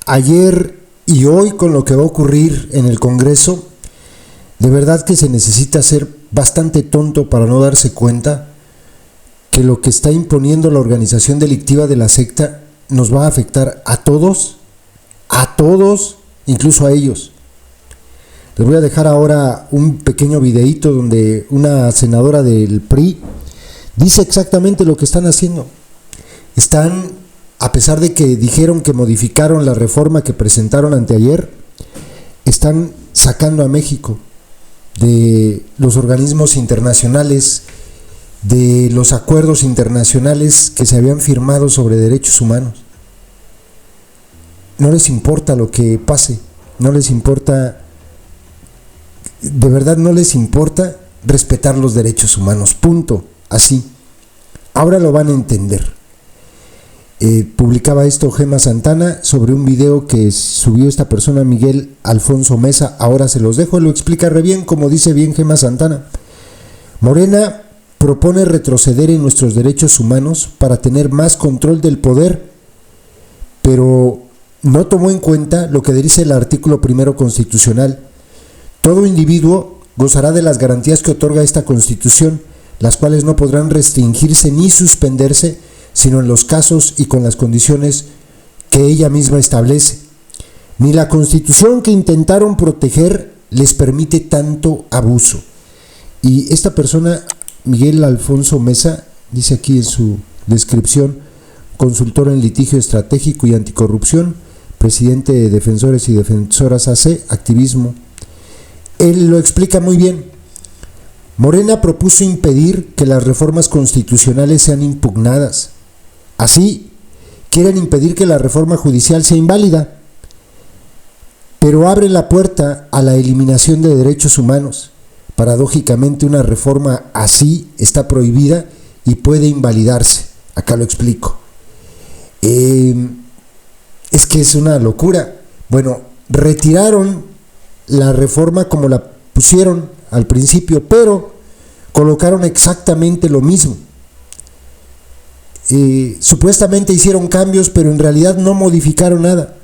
ayer y hoy con lo que va a ocurrir en el Congreso, de verdad que se necesita ser bastante tonto para no darse cuenta que lo que está imponiendo la organización delictiva de la secta nos va a afectar a todos, incluso a ellos. Les voy a dejar ahora un pequeño videíto donde una senadora del PRI dice exactamente lo que están haciendo. Están, a pesar de que dijeron que modificaron la reforma que presentaron anteayer, están sacando a México de los organismos internacionales, de los acuerdos internacionales que se habían firmado sobre derechos humanos. No les importa lo que pase, no les importa, de verdad no les importa respetar los derechos humanos, punto, así. Ahora lo van a entender. Publicaba esto Gema Santana sobre un video que subió esta persona, Miguel Alfonso Mesa. Ahora se los dejo, lo explica re bien, como dice bien Gema Santana. Morena propone retroceder en nuestros derechos humanos para tener más control del poder, pero no tomó en cuenta lo que dice el artículo 1 constitucional. Todo individuo gozará de las garantías que otorga esta Constitución, las cuales no podrán restringirse ni suspenderse, sino en los casos y con las condiciones que ella misma establece. Ni la Constitución que intentaron proteger les permite tanto abuso. Y esta persona, Miguel Alfonso Mesa, dice aquí en su descripción, consultor en litigio estratégico y anticorrupción, presidente de Defensores y Defensoras AC, activismo. Él lo explica muy bien. Morena propuso impedir que las reformas constitucionales sean impugnadas. Así, quieren impedir que la reforma judicial sea inválida, pero abre la puerta a la eliminación de derechos humanos. Paradójicamente, una reforma así está prohibida y puede invalidarse. Acá lo explico. Es que es una locura. Bueno, retiraron la reforma como la pusieron al principio, pero colocaron exactamente lo mismo. Supuestamente hicieron cambios, pero en realidad no modificaron nada.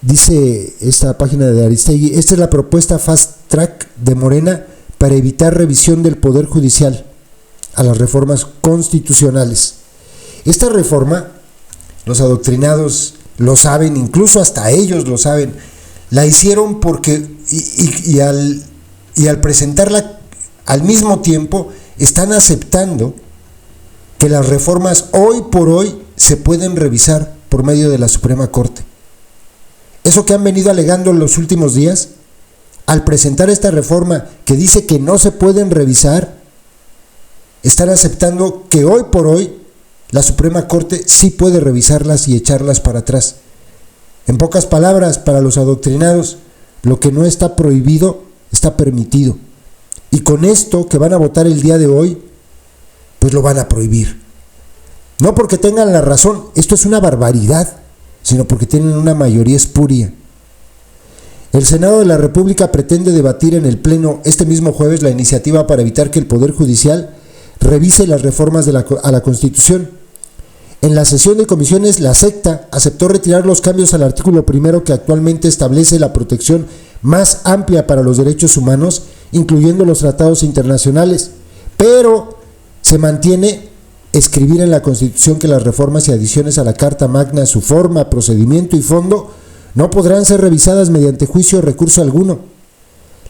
Dice esta página de Aristegui: esta es la propuesta fast track de Morena para evitar revisión del Poder Judicial a las reformas constitucionales. Esta reforma, los adoctrinados lo saben, incluso hasta ellos lo saben, la hicieron porque y al presentarla al mismo tiempo están aceptando que las reformas hoy por hoy se pueden revisar por medio de la Suprema Corte. Eso que han venido alegando en los últimos días, al presentar esta reforma que dice que no se pueden revisar, están aceptando que hoy por hoy la Suprema Corte sí puede revisarlas y echarlas para atrás. En pocas palabras, para los adoctrinados, lo que no está prohibido está permitido. Y con esto que van a votar el día de hoy, pues lo van a prohibir. No porque tengan la razón, esto es una barbaridad, sino porque tienen una mayoría espuria. El Senado de la República pretende debatir en el Pleno este mismo jueves la iniciativa para evitar que el Poder Judicial revise las reformas a la Constitución. En la sesión de comisiones, la secta aceptó retirar los cambios al artículo 1 que actualmente establece la protección más amplia para los derechos humanos, incluyendo los tratados internacionales, pero se mantiene escribir en la Constitución que las reformas y adiciones a la Carta Magna, su forma, procedimiento y fondo, no podrán ser revisadas mediante juicio o recurso alguno.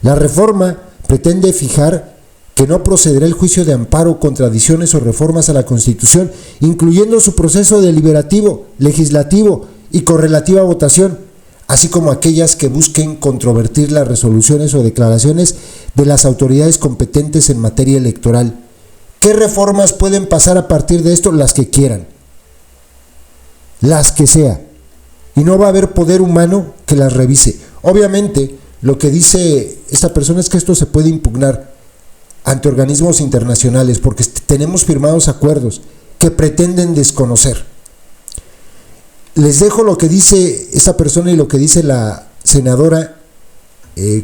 La reforma pretende fijar que no procederá el juicio de amparo contra adiciones o reformas a la Constitución, incluyendo su proceso deliberativo, legislativo y correlativa votación, así como aquellas que busquen controvertir las resoluciones o declaraciones de las autoridades competentes en materia electoral. ¿Qué reformas pueden pasar a partir de esto? Las que quieran, las que sea, y no va a haber poder humano que las revise. Obviamente, lo que dice esta persona es que esto se puede impugnar ante organismos internacionales porque tenemos firmados acuerdos que pretenden desconocer. Les dejo lo que dice esta persona y lo que dice la senadora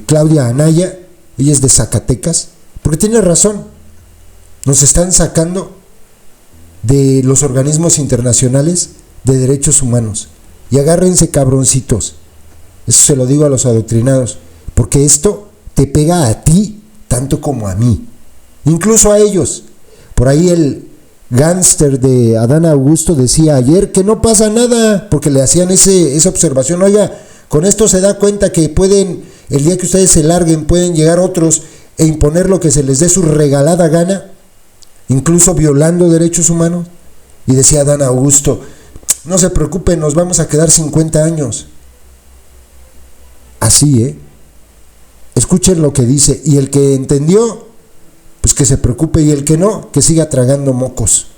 Claudia Anaya. Ella es de Zacatecas, porque tiene razón. Nos están sacando de los organismos internacionales de derechos humanos. Y agárrense, cabroncitos. Eso se lo digo a los adoctrinados, porque esto te pega a ti tanto como a mí, incluso a ellos. Por ahí el gánster de Adán Augusto decía ayer que no pasa nada, porque le hacían esa observación: oiga, con esto se da cuenta que pueden, el día que ustedes se larguen, pueden llegar otros e imponer lo que se les dé su regalada gana, incluso violando derechos humanos. Y decía Adán Augusto: no se preocupen, nos vamos a quedar 50 años. Así, escuchen lo que dice, y el que entendió, pues que se preocupe, y el que no, que siga tragando mocos,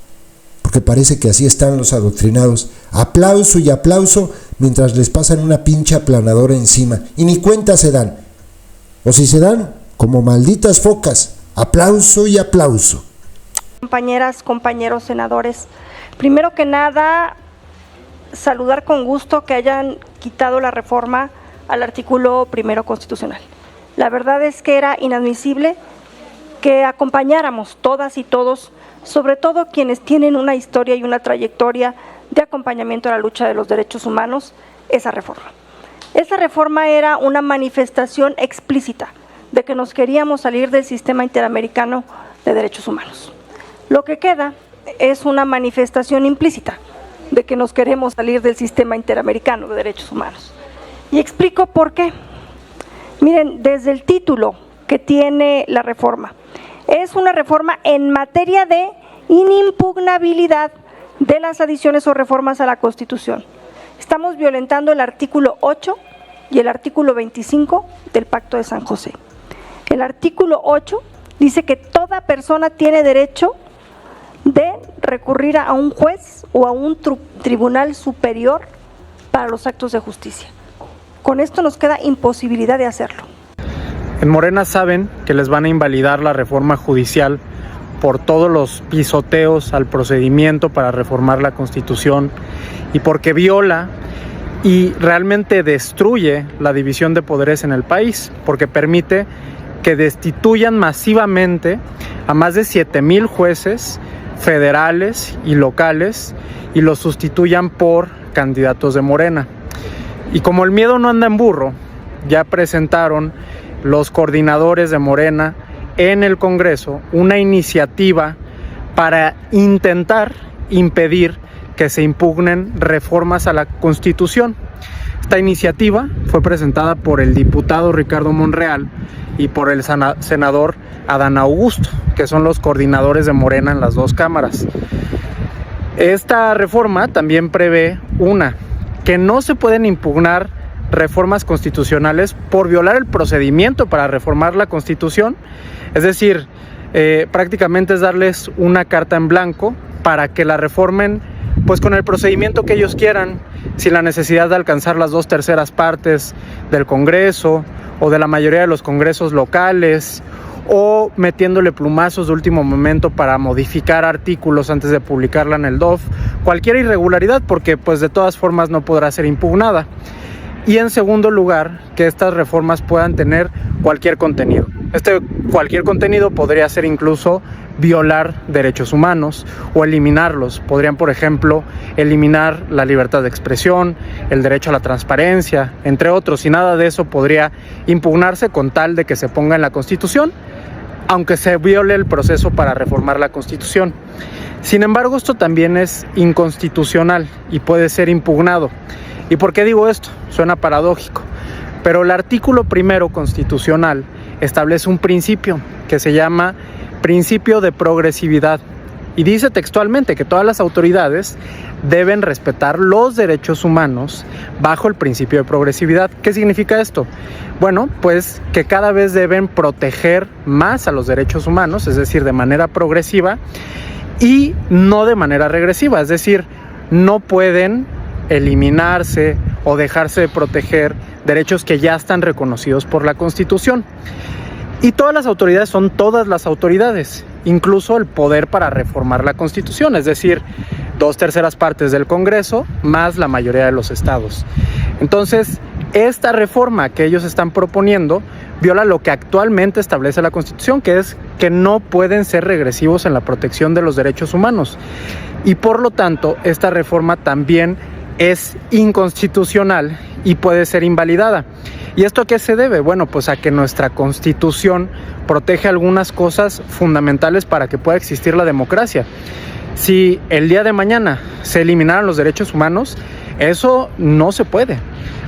porque parece que así están los adoctrinados, aplauso y aplauso mientras les pasan una pinche aplanadora encima, y ni cuenta se dan, o si se dan, como malditas focas, aplauso y aplauso. Compañeras, compañeros senadores, primero que nada, saludar con gusto que hayan quitado la reforma al artículo 1 constitucional. La verdad es que era inadmisible que acompañáramos todas y todos, sobre todo quienes tienen una historia y una trayectoria de acompañamiento a la lucha de los derechos humanos, esa reforma. Esa reforma era una manifestación explícita de que nos queríamos salir del sistema interamericano de derechos humanos. Lo que queda es una manifestación implícita de que nos queremos salir del sistema interamericano de derechos humanos. Y explico por qué. Miren, desde el título que tiene la reforma, es una reforma en materia de inimpugnabilidad de las adiciones o reformas a la Constitución. Estamos violentando el artículo 8 y el artículo 25 del Pacto de San José. El artículo 8 dice que toda persona tiene derecho de recurrir a un juez o a un tribunal superior para los actos de justicia. Con esto nos queda imposibilidad de hacerlo. En Morena saben que les van a invalidar la reforma judicial por todos los pisoteos al procedimiento para reformar la Constitución y porque viola y realmente destruye la división de poderes en el país, porque permite que destituyan masivamente a más de 7,000 jueces federales y locales y los sustituyan por candidatos de Morena. Y como el miedo no anda en burro, ya presentaron los coordinadores de Morena en el Congreso una iniciativa para intentar impedir que se impugnen reformas a la Constitución. Esta iniciativa fue presentada por el diputado Ricardo Monreal y por el senador Adán Augusto, que son los coordinadores de Morena en las dos cámaras. Esta reforma también prevé que no se pueden impugnar reformas constitucionales por violar el procedimiento para reformar la Constitución, es decir, prácticamente es darles una carta en blanco para que la reformen pues con el procedimiento que ellos quieran, sin la necesidad de alcanzar las 2/3 partes del Congreso o de la mayoría de los congresos locales, o metiéndole plumazos de último momento para modificar artículos antes de publicarla en el DOF, cualquier irregularidad, porque pues de todas formas no podrá ser impugnada. Y en segundo lugar, que estas reformas puedan tener cualquier contenido. Cualquier contenido podría ser incluso violar derechos humanos o eliminarlos. Podrían, por ejemplo, eliminar la libertad de expresión, el derecho a la transparencia, entre otros, y nada de eso podría impugnarse con tal de que se ponga en la Constitución, aunque se viole el proceso para reformar la Constitución. Sin embargo, esto también es inconstitucional y puede ser impugnado. ¿Y por qué digo esto? Suena paradójico, pero el artículo 1 constitucional establece un principio que se llama principio de progresividad y dice textualmente que todas las autoridades deben respetar los derechos humanos bajo el principio de progresividad. ¿Qué significa esto? Bueno, pues que cada vez deben proteger más a los derechos humanos, es decir, de manera progresiva y no de manera regresiva, es decir, no pueden eliminarse o dejarse de proteger derechos que ya están reconocidos por la Constitución. Y todas las autoridades son todas las autoridades, incluso el poder para reformar la Constitución, es decir, 2/3 partes del Congreso más la mayoría de los estados. Entonces, esta reforma que ellos están proponiendo viola lo que actualmente establece la Constitución, que es que no pueden ser regresivos en la protección de los derechos humanos. Y por lo tanto, esta reforma también es inconstitucional y puede ser invalidada. ¿Y esto a qué se debe? Bueno, pues a que nuestra Constitución protege algunas cosas fundamentales para que pueda existir la democracia. Si el día de mañana se eliminaran los derechos humanos, eso no se puede,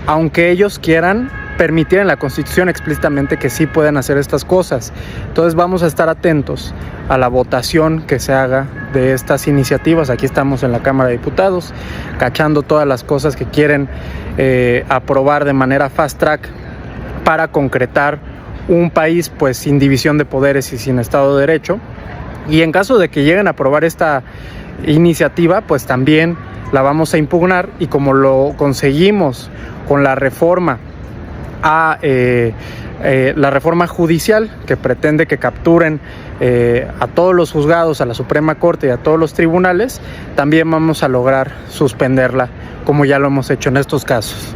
aunque ellos quieran permitir en la Constitución explícitamente que sí pueden hacer estas cosas. Entonces vamos a estar atentos a la votación que se haga de estas iniciativas. Aquí estamos en la Cámara de Diputados, cachando todas las cosas que quieren aprobar de manera fast track para concretar un país pues sin división de poderes y sin Estado de Derecho. Y en caso de que lleguen a aprobar esta iniciativa, pues también la vamos a impugnar, y como lo conseguimos con la reforma la reforma judicial, que pretende que capturen a todos los juzgados, a la Suprema Corte y a todos los tribunales, también vamos a lograr suspenderla, como ya lo hemos hecho en estos casos.